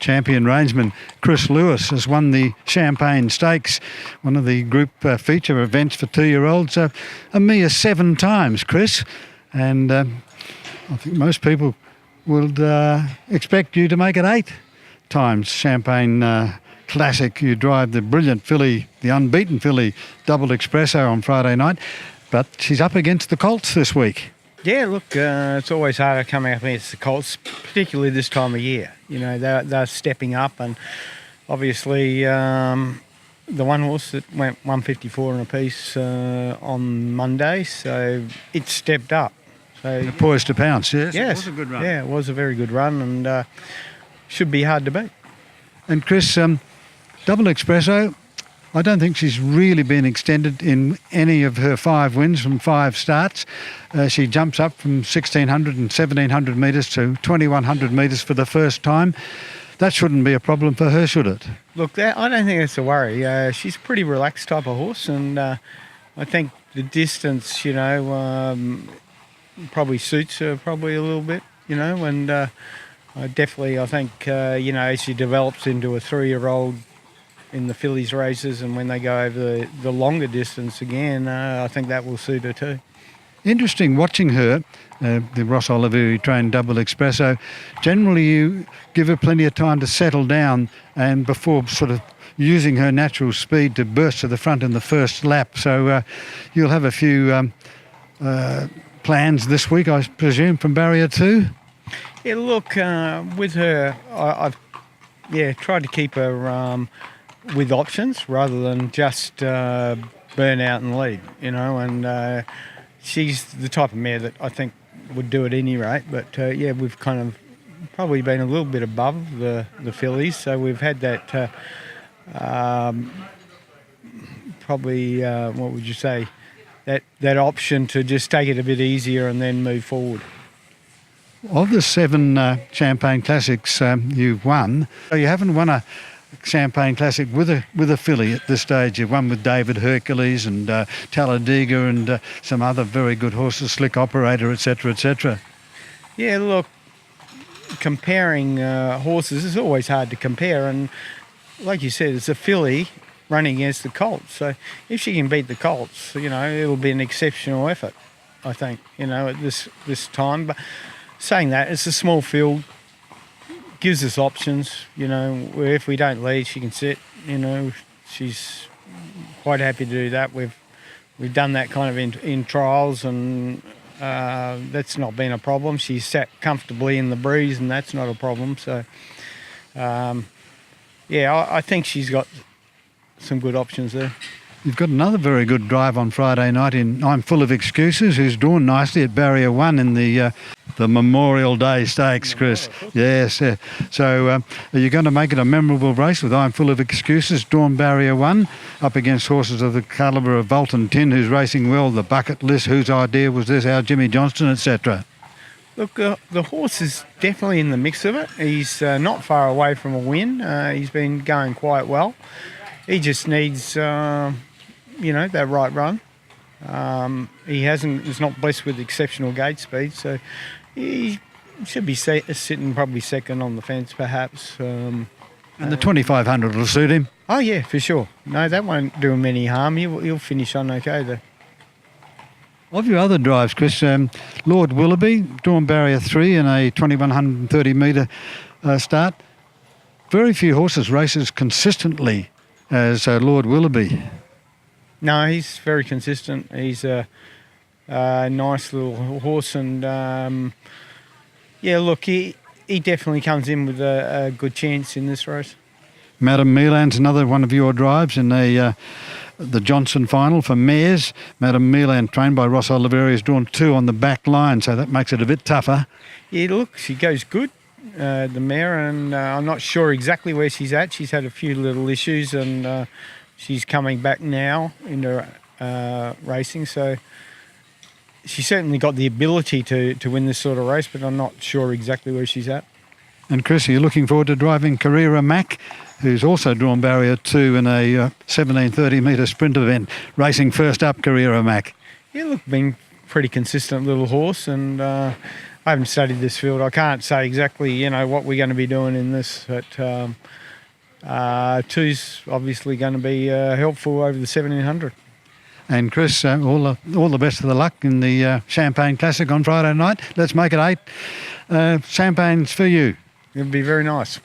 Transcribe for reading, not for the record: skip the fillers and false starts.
champion rangeman Chris Lewis has won the Champagne Stakes, one of the group feature events for 2-year-olds, a mere 7 times, Chris. And I think most people would expect you to make it 8 times Champagne Classic. You drive the brilliant filly, the unbeaten filly, Double Expresso on Friday night, but she's up against the Colts this week. Yeah, look, it's always harder coming up against the Colts, particularly this time of year. You know, they're stepping up, and obviously the one horse that went 154 and a piece on Monday, so it stepped up. So Poised to pounce, yes? Yes. It was a good run. Yeah, it was a very good run, and should be hard to beat. And Chris, Double Expresso, I don't think she's really been extended in any of her 5 wins from 5 starts. She jumps up from 1,600 and 1,700 metres to 2,100 metres for the first time. That shouldn't be a problem for her, should it? Look, I don't think it's a worry. She's a pretty relaxed type of horse, and I think the distance, probably suits her probably a little bit, and definitely I think, as she develops into a 3-year-old in the fillies races, and when they go over the longer distance again, I think that will suit her too. Interesting watching her, the Ross Oliveri trained Double Expresso. Generally you give her plenty of time to settle down and before sort of using her natural speed to burst to the front in the first lap. So you'll have a few plans this week, I presume, from barrier 2? Yeah, look, with her, I've tried to keep her with options rather than just burn out and lead, and she's the type of mare that I think would do at any rate. But we've kind of probably been a little bit above the fillies, so we've had that probably, what would you say, that option to just take it a bit easier and then move forward. Of the 7 Champagne Classics you've won, you haven't won a Champagne Classic with a filly at this stage. You've won with David Hercules and Talladega and some other very good horses, Slick Operator, etc., etc. Yeah, look, comparing horses is always hard to compare, and like you said, it's a filly running against the Colts. So if she can beat the Colts, it'll be an exceptional effort, I think, at this time. But saying that, it's a small field, gives us options, where if we don't lead, she can sit, she's quite happy to do that. We've done that kind of in trials, and that's not been a problem. She's sat comfortably in the breeze, and that's not a problem. So, I think she's got some good options there. You've got another very good drive on Friday night in I'm Full of Excuses, who's drawn nicely at barrier 1 in the Memorial Day Stakes, Chris. Yes. So are you going to make it a memorable race with I'm Full of Excuses, drawn barrier 1, up against horses of the calibre of Bolton Tin, who's racing well, the Bucket List, Whose Idea Was This, Our Jimmy Johnston, etc.? Look, the horse is definitely in the mix of it. He's not far away from a win. He's been going quite well. He just needs, that right run. He's not blessed with exceptional gate speed, so he should be sitting probably second on the fence, perhaps. And the 2,500 will suit him? Oh, yeah, for sure. No, that won't do him any harm. He'll finish on okay there. Of your other drives, Chris, Lord Willoughby, drawn barrier 3 in a 2,130 metre start. Very few horses races consistently as Lord Willoughby. No, he's very consistent. He's a nice little horse, and he definitely comes in with a good chance in this race. Madame Milan's another one of your drives in the Johnson final for mares. Madame Milan, trained by Ross Oliveri, is drawn 2 on the back line, so that makes it a bit tougher. Yeah, look, she goes good, the mare, and I'm not sure exactly where she's at. She's had a few little issues, and she's coming back now into racing, so she's certainly got the ability to win this sort of race, but I'm not sure exactly where she's at. And Chris, are you looking forward to driving Carrera Mac, who's also drawn barrier 2 in a 1730 metre sprint event, racing first up, Carrera Mac? Yeah, look, been pretty consistent little horse, and I haven't studied this field. I can't say exactly, you know, what we're going to be doing in this, but two's obviously going to be helpful over the 1700. And Chris, all the best of the luck in the Champagne Classic on Friday night. Let's make it 8 champagnes for you. It'll be very nice.